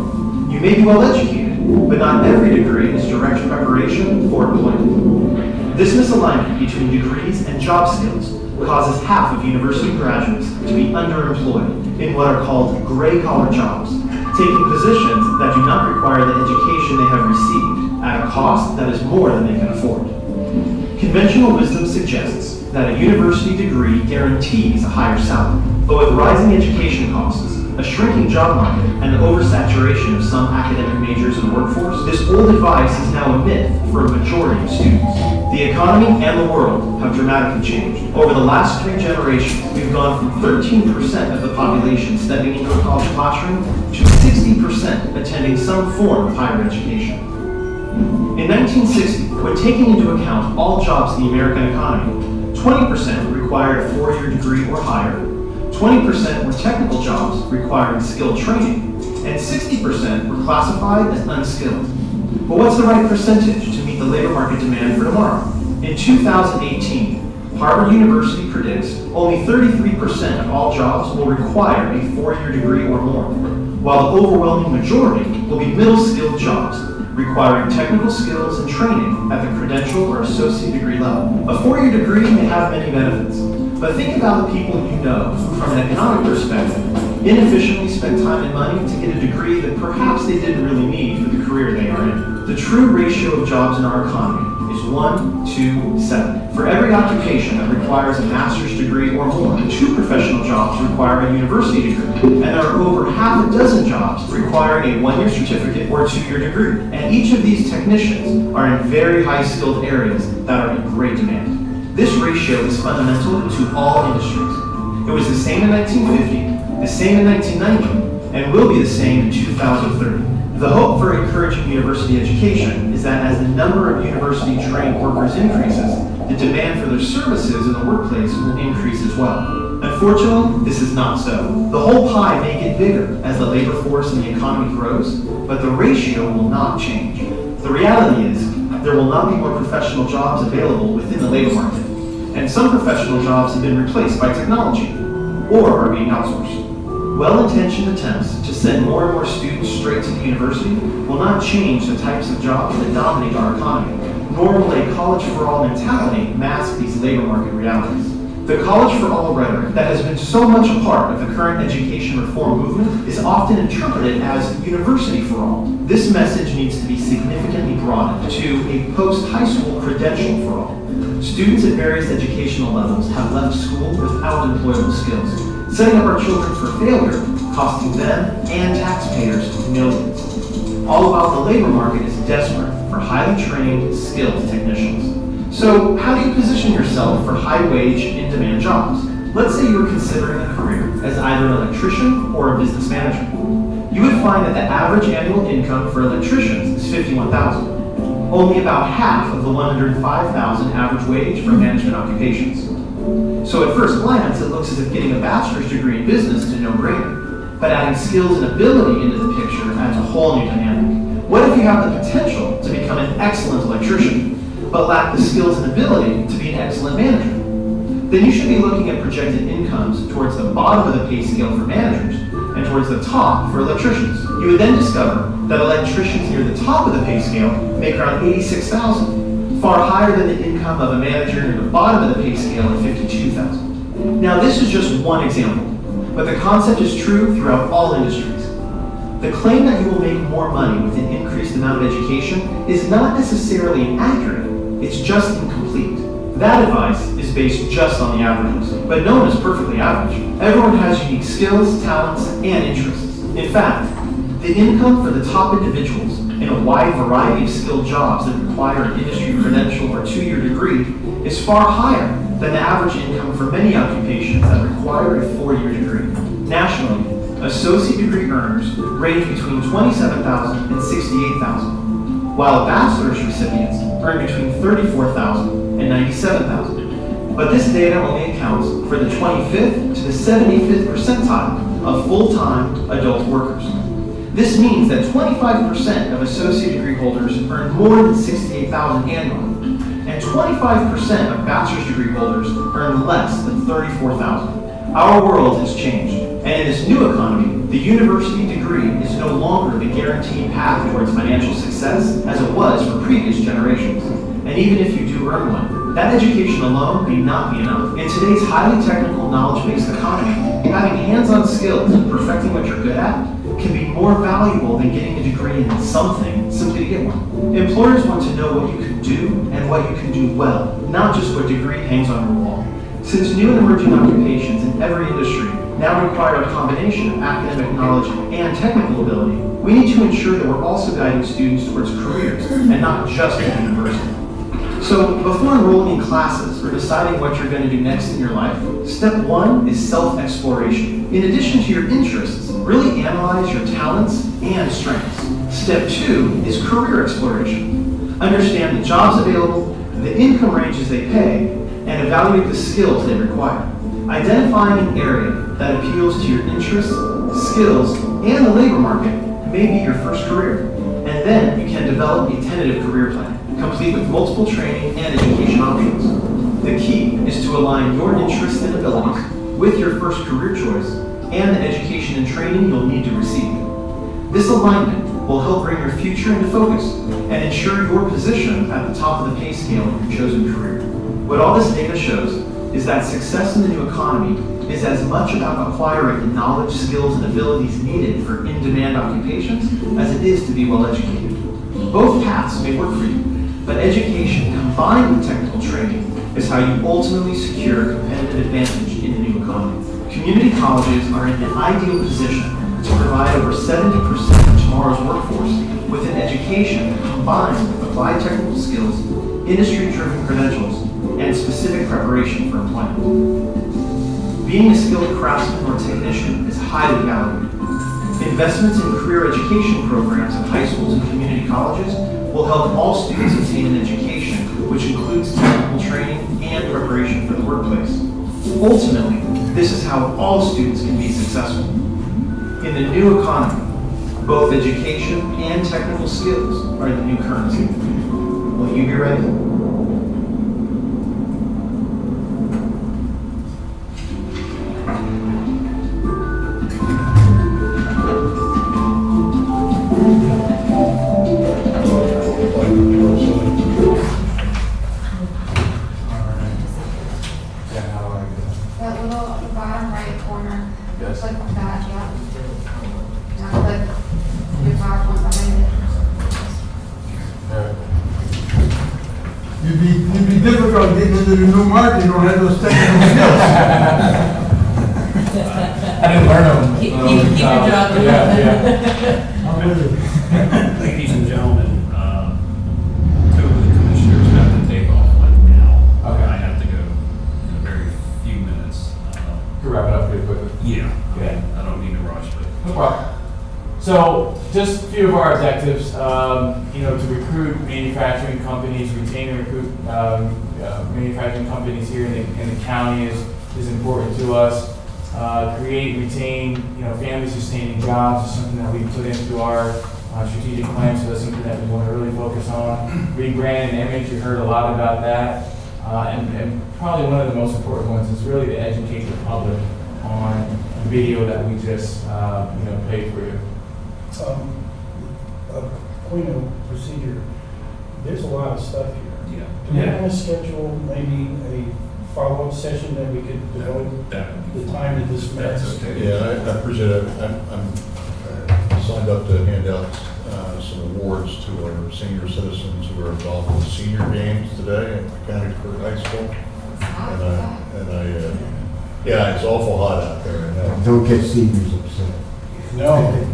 You may be well educated, but not every degree is direct preparation for employment. This misalignment between degrees and job skills causes half of university graduates to be underemployed in what are called gray-collar jobs, taking positions that do not require the education they have received at a cost that is more than they can afford. Conventional wisdom suggests that a university degree guarantees a higher salary, but with rising education costs, a shrinking job market, and the oversaturation of some academic majors in the workforce, this old advice is now a myth for a majority of students. The economy and the world have dramatically changed. Over the last 3 generations, we've gone from 13% of the population stepping into a college classroom to 60% attending some form of higher education. In 1960, when taking into account all jobs in the American economy, 20% required a 4-year degree or higher, 20% were technical jobs requiring skilled training, and 60% were classified as unskilled. But what's the right percentage to meet the labor market demand for tomorrow? In 2018, Harvard University predicts only 33% of all jobs will require a 4-year degree or more, while the overwhelming majority will be middle-skilled jobs, requiring technical skills and training at the credential or associate degree level. A 4-year degree may have many benefits, but think about the people you know who, from an economic perspective, inefficiently spend time and money to get a degree that perhaps they didn't really need for the career they are in. The true ratio of jobs in our economy is 1 to 7. For every occupation that requires a master's degree or more, 2 professional jobs require a university degree, and there are over half a dozen jobs requiring a 1-year certificate or a 2-year degree. And each of these technicians are in very high-skilled areas that are in great demand. This ratio is fundamental to all industries. It was the same in 1950, the same in 1990, and will be the same in 2030. The hope for encouraging university education is that as the number of university-trained workers increases, the demand for their services in the workplace will increase as well. Unfortunately, this is not so. The whole pie may get bigger as the labor force and the economy grows, but the ratio will not change. The reality is, there will not be more professional jobs available within the labor market, and some professional jobs have been replaced by technology, or are being outsourced. Well-intentioned attempts to send more and more students straight to the university will not change the types of jobs that dominate our economy, nor will a college-for-all mentality mask these labor market realities. The college-for-all rhetoric that has been so much a part of the current education reform movement is often interpreted as university-for-all. This message needs to be significantly broadened to a post-high school credential-for-all. Students at various educational levels have left school without employable skills, setting up our children for failure, costing them and taxpayers millions. All while the labor market is desperate for highly trained, skilled technicians. So how do you position yourself for high-wage, in-demand jobs? Let's say you're considering a career as either an electrician or a business manager. You would find that the average annual income for electricians is $51,000, only about half of the $105,000 average wage for management occupations. So at first glance, it looks as if getting a bachelor's degree in business is a no-brainer. But adding skills and ability into the picture adds a whole new dynamic. What if you have the potential to become an excellent electrician, but lack the skills and ability to be an excellent manager? Then you should be looking at projected incomes towards the bottom of the pay scale for managers and towards the top for electricians. You would then discover that electricians near the top of the pay scale make around $86,000, far higher than the income of a manager near the bottom of the pay scale at $52,000. Now this is just one example, but the concept is true throughout all industries. The claim that you will make more money with an increased amount of education is not necessarily inaccurate, it's just incomplete. That advice is based just on the averages, but no one is perfectly average. Everyone has unique skills, talents, and interests. In fact, the income for the top individuals in a wide variety of skilled jobs that require an industry credential or 2-year degree is far higher than the average income for many occupations that require a 4-year degree. Nationally, associate degree earners range between $27,000 and $68,000, while bachelor's recipients earn between $34,000 and $97,000. But this data only accounts for the 25th to the 75th percentile of full-time adult workers. This means that 25% of associate degree holders earn more than $68,000 annually, and 25% of bachelor's degree holders earn less than $34,000. Our world has changed, and in this new economy, the university degree is no longer the guaranteed path towards financial success as it was for previous generations. And even if you do earn one, that education alone may not be enough. In today's highly technical, knowledge-based economy, having hands-on skills and perfecting what you're good at can be more valuable than getting a degree in something simply to get one. Employers want to know what you can do and what you can do well, not just what degree hangs on your wall. Since new and emerging occupations in every industry now require a combination of academic knowledge and technical ability, we need to ensure that we're also guiding students towards careers and not just a university. So before enrolling in classes or deciding what you're going to do next in your life, step 1 is self-exploration. In addition to your interests, really analyze your talents and strengths. Step 2 is career exploration. Understand the jobs available, the income ranges they pay, and evaluate the skills they require. Identifying an area that appeals to your interests, skills, and the labor market may be your first career. And then you can develop a tentative career plan, complete with multiple training and education options. The key is to align your interests and abilities with your first career choice and the education and training you'll need to receive. This alignment will help bring your future into focus and ensure your position at the top of the pay scale in your chosen career. What all this data shows is that success in the new economy is as much about acquiring the knowledge, skills, and abilities needed for in-demand occupations as it is to be well educated. Both paths may work for you, but education combined with technical training is how you ultimately secure a competitive advantage in the new economy. Community colleges are in an ideal position to provide over 70% of tomorrow's workforce with an education that combines with applied technical skills, industry-driven credentials, and specific preparation for employment. Being a skilled craftsman or technician is highly valued. Investments in career education programs at high schools and community colleges will help all students attain an education which includes technical training and preparation for the workplace. Ultimately, this is how all students can be successful. In the new economy, both education and technical skills are the new currency. Will you be ready?
That little, the bottom right corner.
Yes.
Click that, yeah. Now click your PowerPoint behind it.
You'd be difficult getting into the new market, you don't have those technical skills.
I didn't learn them.
Keep your job.
I'm with you.
Ladies and gentlemen, two of the commissioners have to take off like now.
Okay.
I have to go in a very few minutes.
Could wrap it up pretty quickly.
Yeah.
Yeah.
I don't mean to rush, but
No problem. So just a few of our objectives, to recruit manufacturing companies, retain and recruit manufacturing companies here in the county is important to us. Create, retain, family-sustaining jobs is something that we put into our strategic plan, so that's something that we want to really focus on. Rebrand and image, you heard a lot about that. And probably one of the most important ones is really to educate the public on the video that we just, played for you.
A point of procedure, there's a lot of stuff here.
Yeah.
Do we want to schedule maybe a follow-up session that we could devote
That would be
the time to discuss?
That's okay.
Yeah, I appreciate it. I'm signed up to hand out some awards to our senior citizens who are involved in the senior games today at County Court High School. Yeah, it's awful hot out there. I know.
Don't get seniors upset.
No.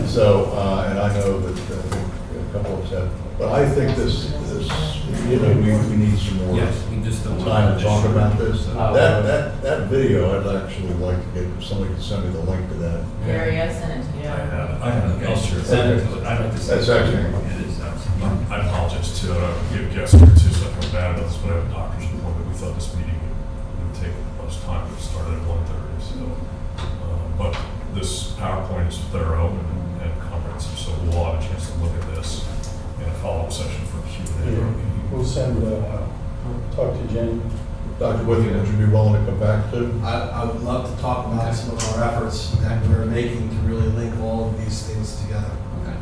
So, and I know that a couple of said, but I think this, we need some more
Yes, we just don't.
time to talk about this.
So-
That video, I'd actually like to get, if somebody could send me the link to that.
Gary, I sent it to you.
I have it. I'll sure. Send it to it. I'd like to see.
That's actually-
It is, absolutely.
I apologize too, I don't give guests here too, so I feel bad about this, but I have a doctor's appointment. We thought this meeting would take much time, it started at 1:30, so. But this PowerPoint is thorough and comprehensive, so we'll have a chance to look at this in a follow-up session for Q&A.
Yeah. We'll send, talk to Jen.
Dr. Whitney, would you be willing to come back too?
I would love to talk about some of our efforts that we're making to really link all of these things together.
Okay.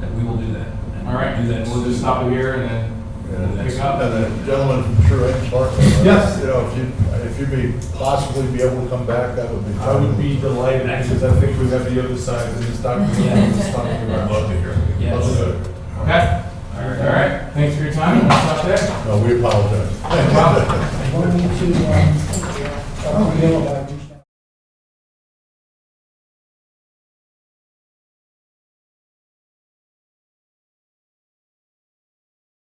And we will do that. And
All right,
do that.
we'll just stop it here and then
Yeah.
pick up.
And the gentleman from True Edge Parkway.
Yes.
If you'd be possibly be able to come back, that would be.
I would be delighted, because I think we have the other side of this document
Yeah.
was talking
I'd
about.
love to hear.
Yes.
Love to.
Okay? All right, thanks for your time. We'll stop there.
No, we apologize.
No problem.
Want me to,
Thank you.
talk to Gail about